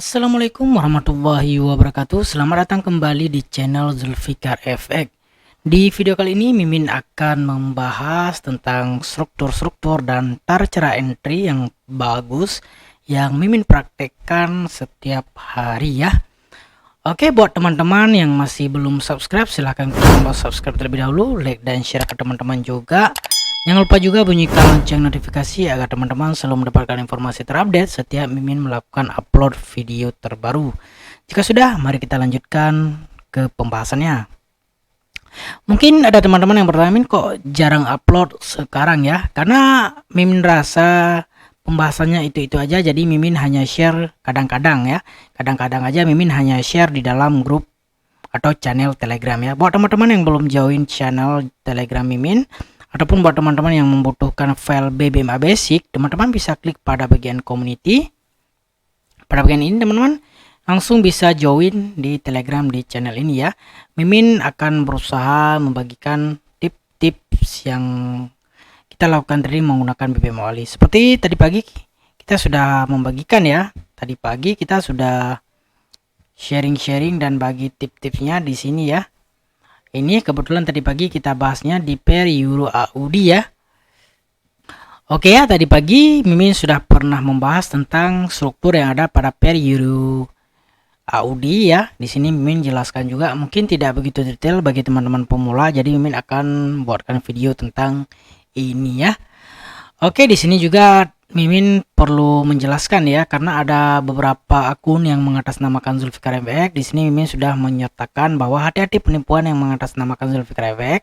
Assalamualaikum warahmatullahi wabarakatuh. Selamat datang kembali di channel Zulfikar FX. Di video kali ini Mimin akan membahas tentang struktur-struktur dan cara entry yang bagus yang Mimin praktekkan setiap hari ya. Oke, buat teman-teman yang masih belum subscribe, silahkan klik tombol subscribe terlebih dahulu, like dan share ke teman-teman juga. Jangan lupa juga bunyikan lonceng notifikasi agar teman-teman selalu mendapatkan informasi terupdate setiap Mimin melakukan upload video terbaru. Jika sudah, mari kita lanjutkan ke pembahasannya. Mungkin ada teman-teman yang bertanya, Min kok jarang upload sekarang ya? Karena Mimin rasa pembahasannya itu-itu aja, jadi Mimin hanya share kadang-kadang ya. Kadang-kadang aja Mimin hanya share di dalam grup atau channel Telegram ya. Buat teman-teman yang belum join channel Telegram Mimin, ataupun buat teman-teman yang membutuhkan file BBMA Basic, teman-teman bisa klik pada bagian community. Pada bagian ini teman-teman langsung bisa join di Telegram di channel ini ya. Mimin akan berusaha membagikan tips-tips yang kita lakukan tadi menggunakan BBM Wali. Seperti tadi pagi kita sudah membagikan ya. Tadi pagi kita sudah sharing-sharing dan bagi tips-tipsnya di sini ya. Ini kebetulan tadi pagi kita bahasnya di pair Euro AUD ya. Oke ya, tadi pagi Mimin sudah pernah membahas tentang struktur yang ada pada pair Euro AUD ya. Di sini Mimin jelaskan juga, mungkin tidak begitu detail bagi teman-teman pemula, jadi Mimin akan buatkan video tentang ini ya. Oke, di sini juga Mimin perlu menjelaskan ya, karena ada beberapa akun yang mengatasnamakan Zulfikar FX. Di sini Mimin sudah menyatakan bahwa hati-hati penipuan yang mengatasnamakan Zulfikar FX.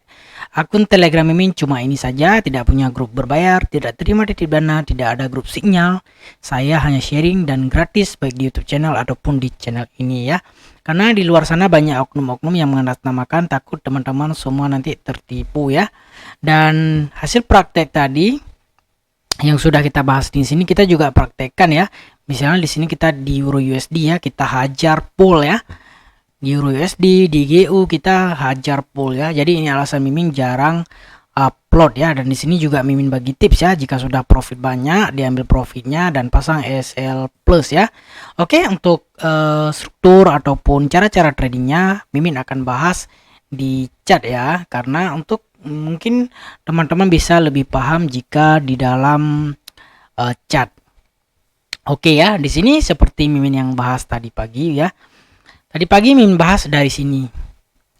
Akun Telegram Mimin cuma ini saja, tidak punya grup berbayar, tidak terima titip dana, tidak ada grup sinyal. Saya hanya sharing dan gratis baik di YouTube channel ataupun di channel ini ya. Karena di luar sana banyak oknum-oknum yang mengatasnamakan, takut teman-teman semua nanti tertipu ya. Dan hasil praktek tadi yang sudah kita bahas di sini kita juga praktekkan ya. Misalnya di sini kita di Euro USD ya, kita hajar pool ya. Di Euro USD, di GU kita hajar pool ya. Jadi ini alasan Mimin jarang upload ya. Dan di sini juga Mimin bagi tips ya, jika sudah profit banyak diambil profitnya dan pasang ESL plus ya. Oke, untuk struktur ataupun cara-cara tradingnya Mimin akan bahas di chat ya, karena untuk mungkin teman-teman bisa lebih paham jika di dalam chat. Oke ya, di sini seperti Mimin yang bahas tadi pagi ya. Tadi pagi Mimin bahas dari sini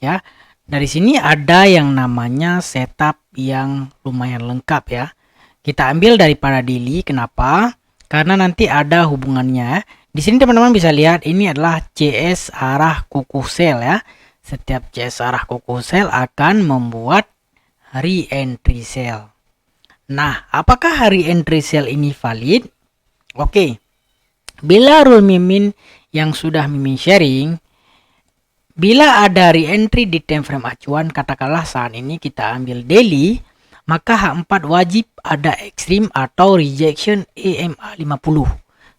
ya. Dari sini ada yang namanya setup yang lumayan lengkap ya. Kita ambil daripada daily. Kenapa? Karena nanti ada hubungannya. Di sini teman-teman bisa lihat ini adalah CS arah kuku sell ya. Setiap CS arah kuku sell akan membuat re-entry sell. Nah, apakah re-entry sell ini valid? Oke. Bila rule Mimin yang sudah Mimin sharing, bila ada re-entry di time frame acuan, katakanlah saat ini kita ambil daily, maka H4 wajib ada extreme atau rejection EMA 50.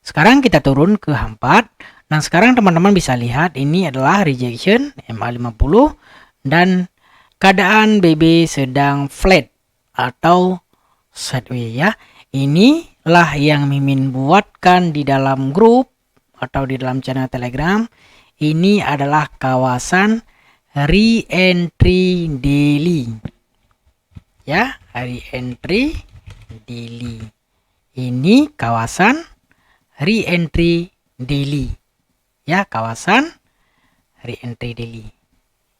Sekarang kita turun ke H4. Nah, sekarang teman-teman bisa lihat ini adalah rejection EMA 50 dan keadaan BB sedang flat atau sideways ya. Inilah yang Mimin buatkan di dalam grup atau di dalam channel Telegram. Ini adalah kawasan re-entry daily. Ya, re-entry daily. Ini kawasan re-entry daily. Ya, kawasan re-entry daily.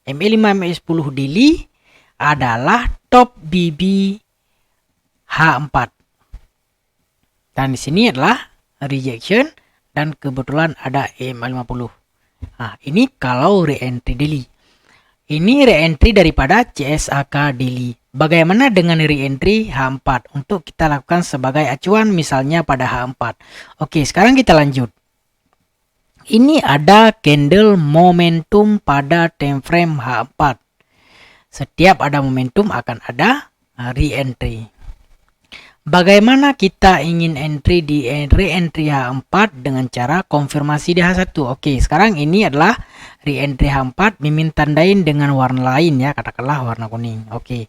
MA5 MA10 daily adalah top BB H4. Dan di sini adalah rejection dan kebetulan ada EMA 50. Nah, ini kalau re-entry daily. Ini re-entry daripada CSAK daily. Bagaimana dengan re-entry H4 untuk kita lakukan sebagai acuan misalnya pada H4. Oke, sekarang kita lanjut. Ini ada candle momentum pada time frame H4. Setiap ada momentum akan ada re-entry. Bagaimana kita ingin entry di re-entry H4 dengan cara konfirmasi di H1? Oke, sekarang ini adalah re-entry H4. Mimin tandain dengan warna lain ya, katakanlah warna kuning. Oke,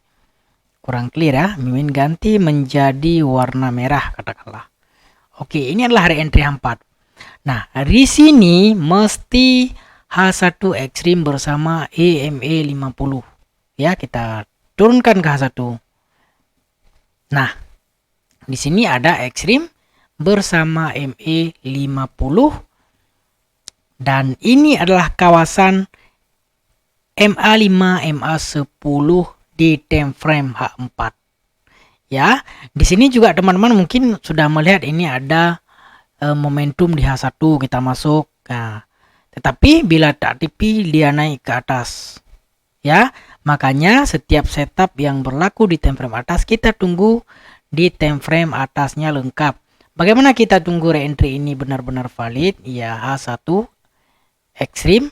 kurang clear ya. Mimin ganti menjadi warna merah katakanlah. Oke, ini adalah re-entry H4. Nah, di sini mesti H1 ekstrim bersama EME 50. Ya, kita turunkan ke H1. Nah, di sini ada ekstrim bersama ME 50 dan ini adalah kawasan MA5 MA10 di time frame H4. Ya, di sini juga teman-teman mungkin sudah melihat ini ada momentum di H1 kita masuk. Nah, tetapi bila tak tipi dia naik ke atas. Ya, makanya setiap setup yang berlaku di time frame atas kita tunggu di time frame atasnya lengkap. Bagaimana kita tunggu re-entry ini benar-benar valid? Ya, H1 ekstrim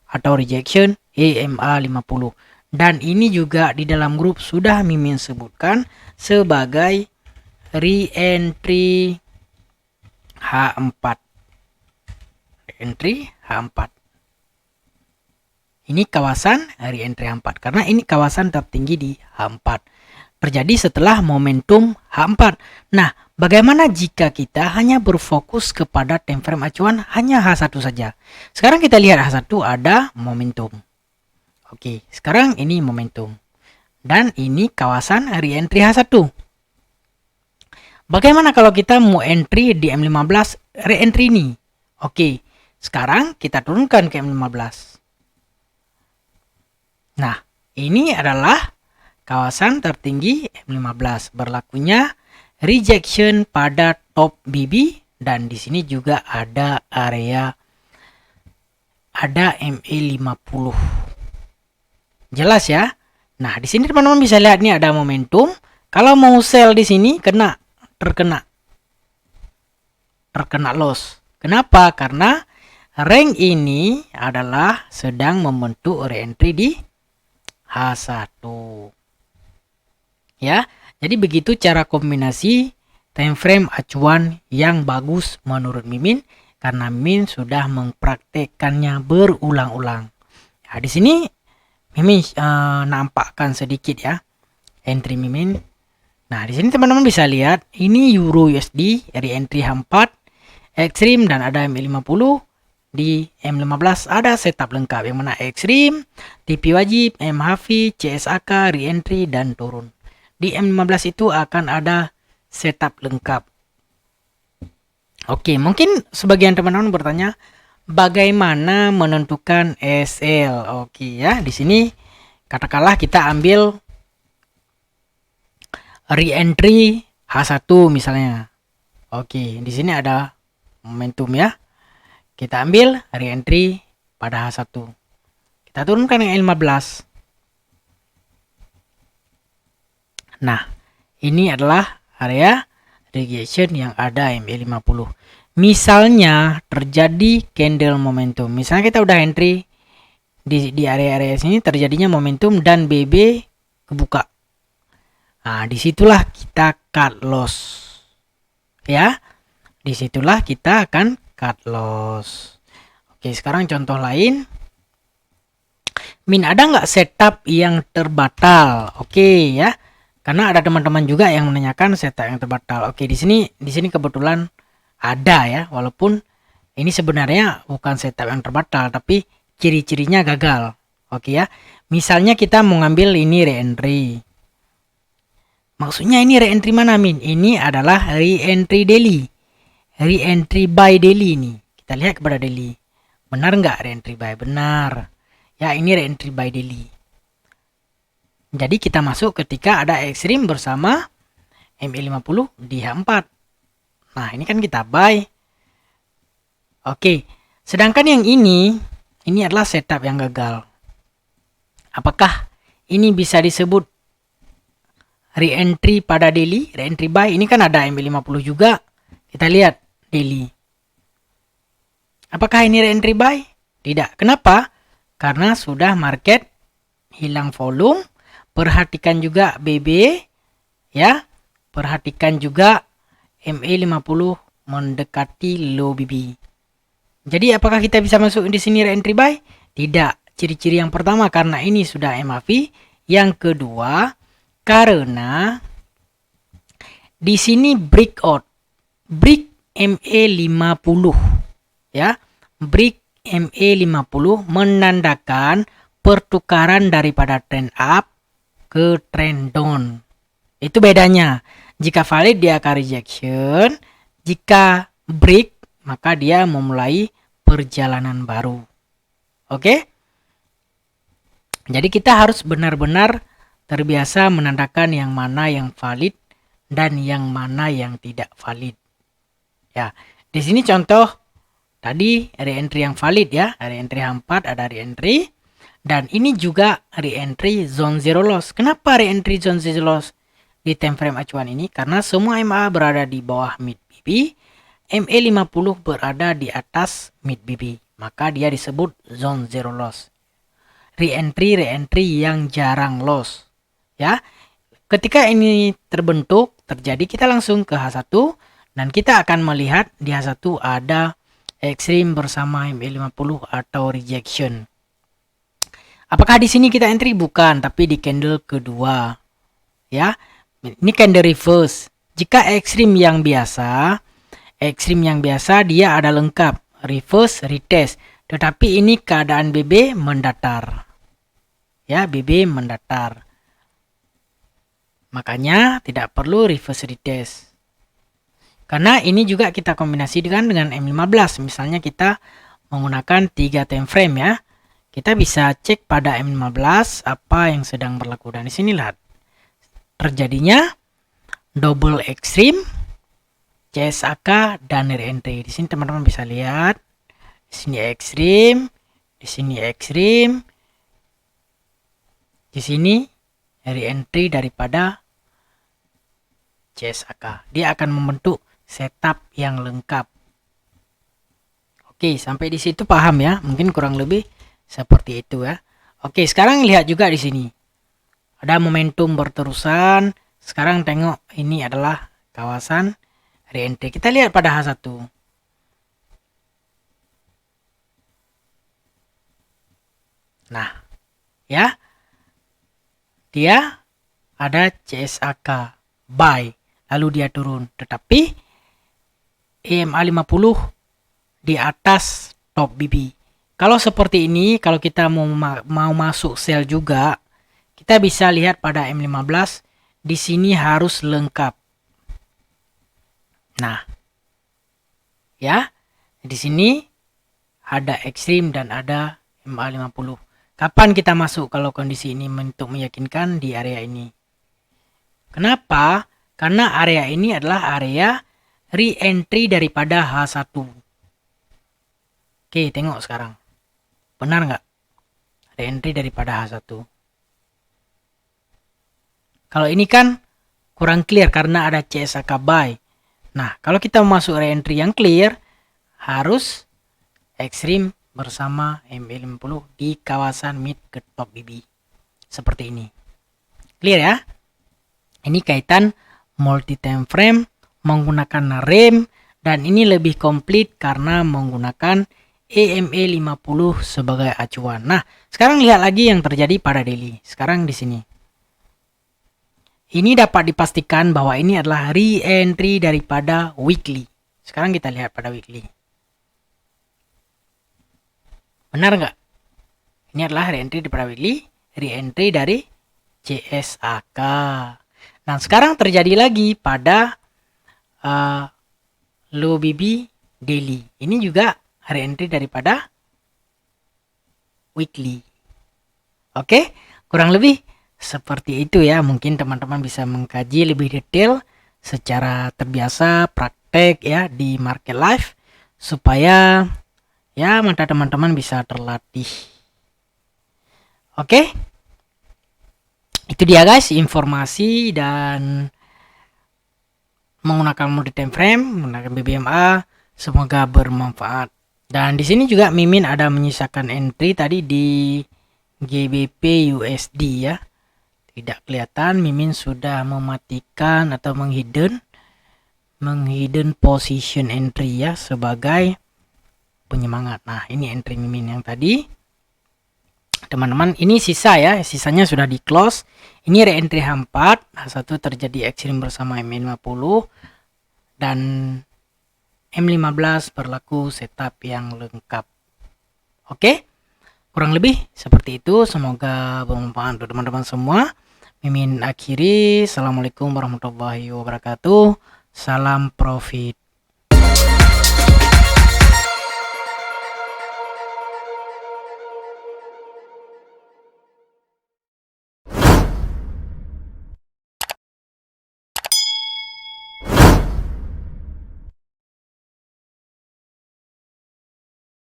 atau rejection EMA 50. Dan ini juga di dalam grup sudah Mimin sebutkan sebagai re-entry H4. Re-entry H4. Ini kawasan re-entry H4 karena ini kawasan tertinggi di H4. Terjadi setelah momentum H4. Nah, bagaimana jika kita hanya berfokus kepada time frame acuan hanya H1 saja? Sekarang kita lihat H1 ada momentum. Oke, sekarang ini momentum. Dan ini kawasan re-entry H1. Bagaimana kalau kita mau entry di M15 re-entry ini? Oke, sekarang kita turunkan ke M15. Nah, ini adalah kawasan tertinggi M15. Berlakunya rejection pada top BB dan di sini juga ada area ME50. Jelas ya? Nah, di sini teman-teman bisa lihat nih ada momentum. Kalau mau sell di sini terkena loss. Kenapa? Karena rank ini adalah sedang membentuk re-entry di H1. Ya, jadi begitu cara kombinasi time frame acuan yang bagus menurut Mimin karena Mimin sudah mempraktekannya berulang-ulang. Nah, di sini Mimin nampakkan sedikit ya entry Mimin. Nah, di sini teman-teman bisa lihat ini Euro USD re-entry H4 ekstrim dan ada M50. Di M15 ada setup lengkap yang mana ekstrim, TP wajib, MHV, CSAK, re-entry dan turun. Di M15 itu akan ada setup lengkap. Oke, mungkin sebagian teman-teman bertanya bagaimana menentukan SL. Oke ya, di sini katakanlah kita ambil re-entry H1 misalnya. Oke, di sini ada momentum ya. Kita ambil re-entry pada H1. Kita turunkan yang L15. Nah, ini adalah area rejection yang ada ME50. Misalnya terjadi candle momentum. Misalnya kita udah entry di area-area sini terjadinya momentum dan BB kebuka. Nah, disitulah kita cut loss. Ya, disitulah kita akan cut loss. Oke, sekarang contoh lain. Min, ada nggak setup yang terbatal? Oke ya, karena ada teman-teman juga yang menanyakan setup yang terbatal. Oke, di sini kebetulan ada ya, walaupun ini sebenarnya bukan setup yang terbatal, tapi ciri-cirinya gagal. Oke ya, misalnya kita mau ngambil ini re-entry. Maksudnya ini re-entry mana Min? Ini adalah re-entry daily. Re-entry buy daily ini. Kita lihat kepada daily. Benar nggak re-entry buy? Benar. Ya, ini re-entry buy daily. Jadi kita masuk ketika ada ekstrim bersama ME50 di H4. Nah, ini kan kita buy. Oke, sedangkan yang ini adalah setup yang gagal. Apakah ini bisa disebut re-entry pada daily? Re-entry buy, ini kan ada ME50 juga. Kita lihat daily. Apakah ini re-entry buy? Tidak. Kenapa? Karena sudah market hilang volume. Perhatikan juga BB ya. Perhatikan juga ME50 mendekati low BB. Jadi apakah kita bisa masuk di sini re-entry buy? Tidak. Ciri-ciri yang pertama karena ini sudah MAV. Yang kedua karena di sini breakout. Break ME50. ya. Break MA50 menandakan pertukaran daripada trend up ke trend down. Itu bedanya. Jika valid dia akan rejection, jika break maka dia memulai perjalanan baru. Oke? Jadi kita harus benar-benar terbiasa menandakan yang mana yang valid dan yang mana yang tidak valid. Ya, di sini contoh tadi re-entry yang valid ya, re-entry H4 ada re-entry, dan ini juga re-entry zone zero loss. Kenapa re-entry zone zero loss di time frame acuan ini? Karena semua MA berada di bawah mid BB, MA50 berada di atas mid BB, maka dia disebut zone zero loss. Re-entry yang jarang loss ya. Ketika ini terjadi, kita langsung ke H1 dan kita akan melihat di H1 ada extreme bersama MA50 atau rejection. Apakah di sini kita entry? Bukan, tapi di candle kedua ya. Ini candle reverse. Jika extreme yang biasa dia ada lengkap reverse retest, tetapi ini keadaan BB mendatar ya, BB mendatar, makanya tidak perlu reverse retest. Karena ini juga kita kombinasikan dengan M15. Misalnya kita menggunakan 3 time frame ya. Kita bisa cek pada M15 apa yang sedang berlaku. Dan di sini lihat terjadinya double extreme, CSAK dan re-entry. Di sini teman-teman bisa lihat. Di sini extreme, di sini extreme, di sini re-entry daripada CSAK. Dia akan membentuk setup yang lengkap. Oke, sampai di situ paham ya? Mungkin kurang lebih seperti itu ya. Oke, sekarang lihat juga di sini. Ada momentum berterusan. Sekarang tengok ini adalah kawasan re-entry. Kita lihat pada H1. Nah, ya. Dia ada CSAK buy, lalu dia turun, tetapi EMA50 di atas top BB. Kalau seperti ini, kalau kita mau masuk sell juga, kita bisa lihat pada M15 di sini harus lengkap. Nah, ya, di sini ada ekstrim dan ada MA50. Kapan kita masuk kalau kondisi ini untuk meyakinkan di area ini? Kenapa? Karena area ini adalah area re-entry daripada H1. Oke, tengok sekarang. Benar nggak? Re-entry daripada H1. Kalau ini kan kurang clear karena ada CSAK buy. Nah, kalau kita masuk re-entry yang clear, harus ekstrim bersama MA50 di kawasan mid ke top BB. Seperti ini. Clear ya? Ini kaitan multi time frame menggunakan rem, dan ini lebih komplit karena menggunakan EMA50 sebagai acuan. Nah, sekarang lihat lagi yang terjadi pada daily. Sekarang di sini. Ini dapat dipastikan bahwa ini adalah re-entry daripada weekly. Sekarang kita lihat pada weekly. Benar nggak? Ini adalah re-entry daripada weekly, re-entry dari CSAK. Nah, sekarang terjadi lagi pada low BB daily. Ini juga re-entry daripada weekly. Oke, kurang lebih seperti itu ya. Mungkin teman-teman bisa mengkaji lebih detail secara terbiasa praktek ya di market live supaya ya mata teman-teman bisa terlatih. Oke, itu dia guys informasi dan menggunakan multi time frame, menggunakan BBMA. Semoga bermanfaat. Dan di sini juga Mimin ada menyisakan entry tadi di GBP USD ya. Tidak kelihatan, Mimin sudah mematikan atau menghidden position entry ya sebagai penyemangat. Nah, ini entry Mimin yang tadi. Teman-teman, ini sisa ya, sisanya sudah di close. Ini re-entry H4, H1 terjadi ekstrim bersama MA50 dan M15 berlaku setup yang lengkap. Oke, kurang lebih seperti itu. Semoga bermanfaat untuk teman-teman semua. Mimin akhiri. Assalamualaikum warahmatullahi wabarakatuh. Salam profit.